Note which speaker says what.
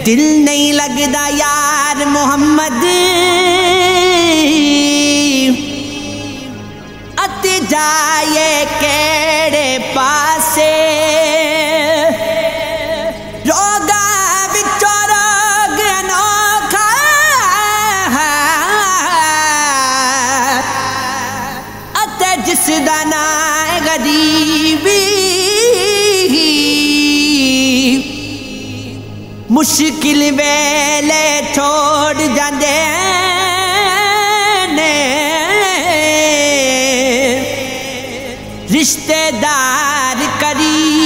Speaker 1: دل نہیں لگدا یار محمد اتے جائے کیڑے پاسے روگا وچوں روگ انوکھا اتے جس دا نام غریبی مشکل ویلے چھوڑ جاندے نے رشتے دار قریب